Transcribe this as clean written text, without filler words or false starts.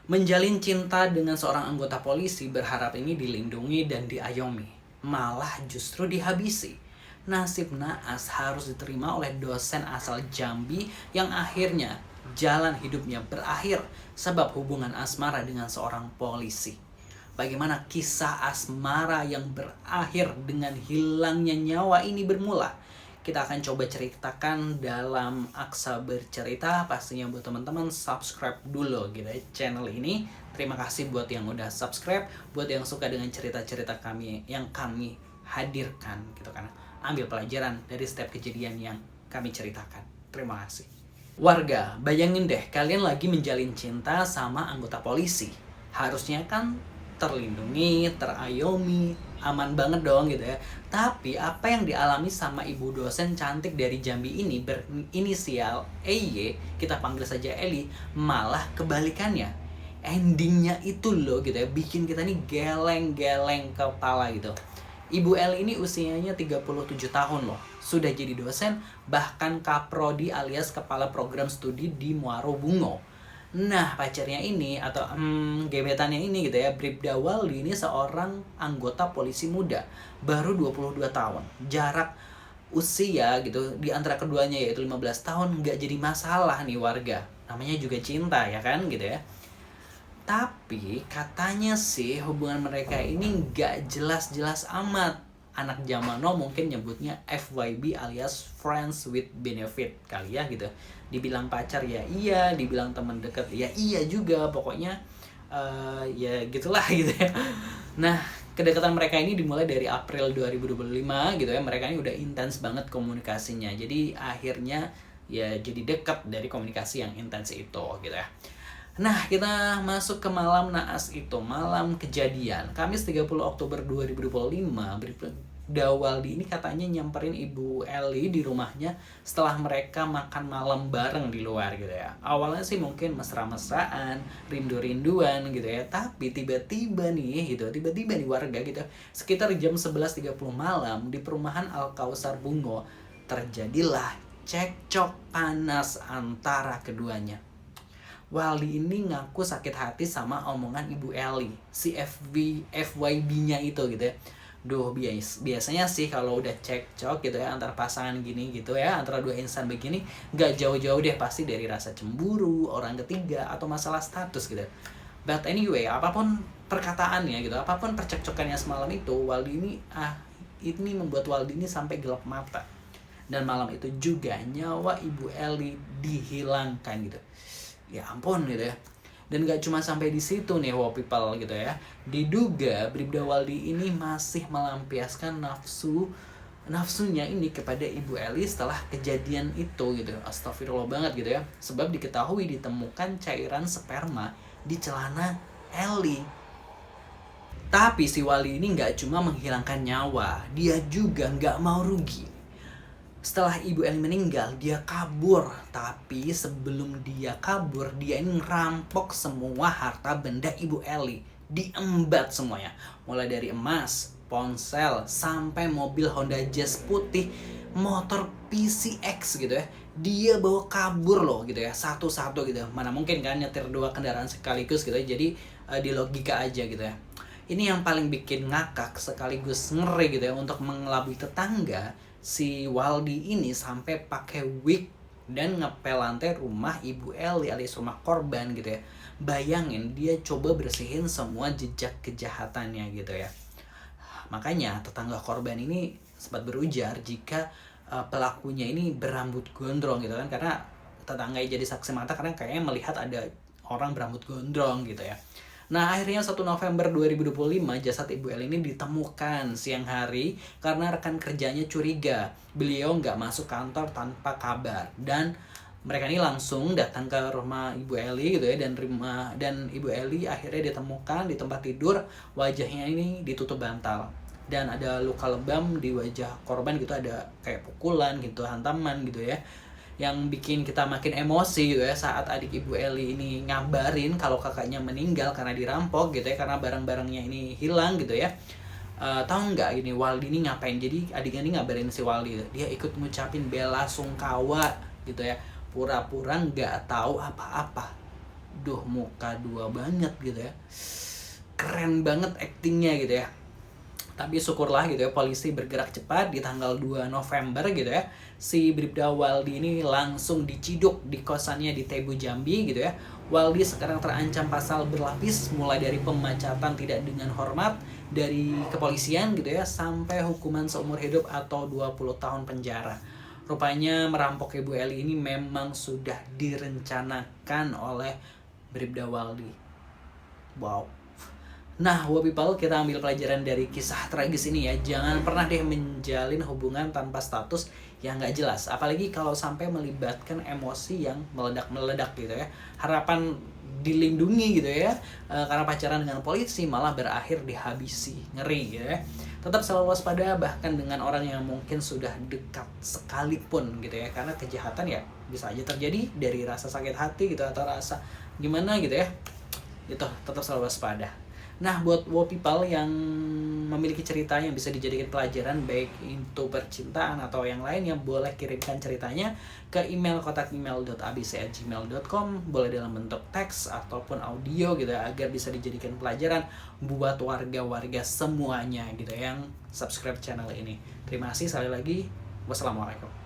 Menjalin cinta dengan seorang anggota polisi berharap ini dilindungi dan diayomi, malah justru dihabisi. Nasib naas harus diterima oleh dosen asal Jambi yang akhirnya jalan hidupnya berakhir sebab hubungan asmara dengan seorang polisi. Bagaimana kisah asmara yang berakhir dengan hilangnya nyawa ini bermula? Kita akan coba ceritakan dalam Aksa Bercerita. Pastinya buat teman-teman subscribe dulu gitu ya channel ini. Terima kasih buat yang udah subscribe, buat yang suka dengan cerita-cerita kami yang kami hadirkan gitu kan. Ambil pelajaran dari setiap kejadian yang kami ceritakan. Terima kasih. Warga, bayangin deh kalian lagi menjalin cinta sama anggota polisi. Harusnya kan terlindungi, terayomi, aman banget dong gitu ya. Tapi apa yang dialami sama ibu dosen cantik dari Jambi ini berinisial EY, kita panggil saja Eli, malah kebalikannya. Endingnya itu loh gitu ya, bikin kita nih geleng-geleng kepala gitu. Ibu Eli ini usianya 37 tahun loh. Sudah jadi dosen, bahkan kaprodi alias kepala program studi di Muaro Bungo. Nah, pacarnya ini atau gebetannya ini gitu ya, Bribda Waldi ini seorang anggota polisi muda, baru 22 tahun. Jarak usia gitu di antara keduanya yaitu 15 tahun nggak jadi masalah nih warga. Namanya juga cinta ya kan gitu ya. Tapi katanya sih hubungan mereka ini nggak jelas-jelas amat. Anak zaman now mungkin nyebutnya FYB alias Friends with Benefit kali ya gitu. Dibilang pacar ya iya, dibilang teman dekat ya iya juga. Pokoknya ya gitulah gitu ya. Nah, kedekatan mereka ini dimulai dari April 2025 gitu ya. Mereka ini udah intens banget komunikasinya. Jadi akhirnya ya jadi dekat dari komunikasi yang intens itu gitu ya. Nah, kita masuk ke malam naas itu, malam kejadian. Kamis 30 Oktober 2025, Bribda Waldi ini katanya nyamperin Ibu Eli di rumahnya setelah mereka makan malam bareng di luar gitu ya. Awalnya sih mungkin mesra-mesraan, rindu-rinduan gitu ya. Tapi tiba-tiba nih gitu, tiba-tiba nih warga gitu, sekitar jam 11.30 malam di perumahan Al Kausar Bungo, terjadilah cekcok panas antara keduanya. Waldi ini ngaku sakit hati sama omongan Ibu Eli, si FYB-nya itu gitu ya. Duh, biasanya sih kalau udah cekcok gitu ya antar pasangan gini gitu ya, antara dua insan begini, gak jauh-jauh deh pasti dari rasa cemburu, orang ketiga, atau masalah status gitu. But anyway, apapun perkataannya gitu, apapun percekcokannya semalam itu, ini membuat Waldi ini sampai gelap mata. Dan malam itu juga nyawa Ibu Eli dihilangkan gitu. Ya ampun gitu ya. Dan gak cuma sampai di situ nih wow people gitu ya. Diduga Bribda Waldi ini masih melampiaskan nafsunya ini kepada Ibu Eli setelah kejadian itu gitu. Astagfirullah banget gitu ya. Sebab diketahui ditemukan cairan sperma di celana Eli. Tapi si Waldi ini gak cuma menghilangkan nyawa, dia juga gak mau rugi. Setelah Ibu Eli meninggal, dia kabur. Tapi sebelum dia kabur, dia ini ngerampok semua harta benda Ibu Eli. Diembat semuanya. Mulai dari emas, ponsel, sampai mobil Honda Jazz putih, motor PCX gitu ya. Dia bawa kabur loh gitu ya, satu-satu gitu. Mana mungkin kan nyetir dua kendaraan sekaligus gitu ya. Jadi di logika aja gitu ya. Ini yang paling bikin ngakak sekaligus ngeri gitu ya untuk mengelabui tetangga. Si Waldi ini sampai pakai wig dan ngepel lantai rumah Ibu Eli alias rumah korban gitu ya. Bayangin dia coba bersihin semua jejak kejahatannya gitu ya. Makanya tetangga korban ini sempat berujar jika pelakunya ini berambut gondrong gitu kan. Karena tetangga jadi saksi mata karena kayaknya melihat ada orang berambut gondrong gitu ya. Nah, akhirnya 1 November 2025 jasad Ibu Eli ini ditemukan siang hari karena rekan kerjanya curiga beliau nggak masuk kantor tanpa kabar, dan mereka ini langsung datang ke rumah Ibu Eli gitu ya, dan Ibu Eli akhirnya ditemukan di tempat tidur, wajahnya ini ditutup bantal dan ada luka lebam di wajah korban gitu, ada kayak pukulan gitu, hantaman gitu ya. Yang bikin kita makin emosi gitu ya saat adik Ibu Eli ini ngabarin kalau kakaknya meninggal karena dirampok gitu ya, karena barang-barangnya ini hilang gitu ya. Tahu nggak ini Waldi ini ngapain? Jadi adiknya ini ngabarin si Waldi, dia ikut ngucapin bela sungkawa gitu ya, pura-pura nggak tahu apa-apa. duh muka dua banget gitu ya, keren banget aktingnya gitu ya. Tapi syukurlah gitu ya, polisi bergerak cepat. Di tanggal 2 November gitu ya, si Bribda Waldi ini langsung diciduk di kosannya di Tebu Jambi gitu ya. Waldi sekarang terancam pasal berlapis, mulai dari pemecatan tidak dengan hormat dari kepolisian gitu ya, sampai hukuman seumur hidup atau 20 tahun penjara. Rupanya merampok Ibu Eli ini memang sudah direncanakan oleh Bribda Waldi. Wow. Nah, wow people, kita ambil pelajaran dari kisah tragis ini ya. Jangan pernah deh menjalin hubungan tanpa status yang nggak jelas. Apalagi kalau sampai melibatkan emosi yang meledak-meledak gitu ya. Harapan dilindungi gitu ya. Karena pacaran dengan polisi malah berakhir dihabisi. Ngeri gitu ya. Tetap selalu waspada bahkan dengan orang yang mungkin sudah dekat sekalipun gitu ya. Karena kejahatan ya bisa aja terjadi dari rasa sakit hati gitu atau rasa gimana gitu ya. Itu tetap selalu waspada. Nah, buat wow people yang memiliki cerita yang bisa dijadikan pelajaran baik itu percintaan atau yang lain, yang boleh kirimkan ceritanya ke email kotakemail.abc@gmail.com, boleh dalam bentuk teks ataupun audio gitu ya, agar bisa dijadikan pelajaran buat warga-warga semuanya gitu yang subscribe channel ini. Terima kasih sekali lagi. Wassalamualaikum.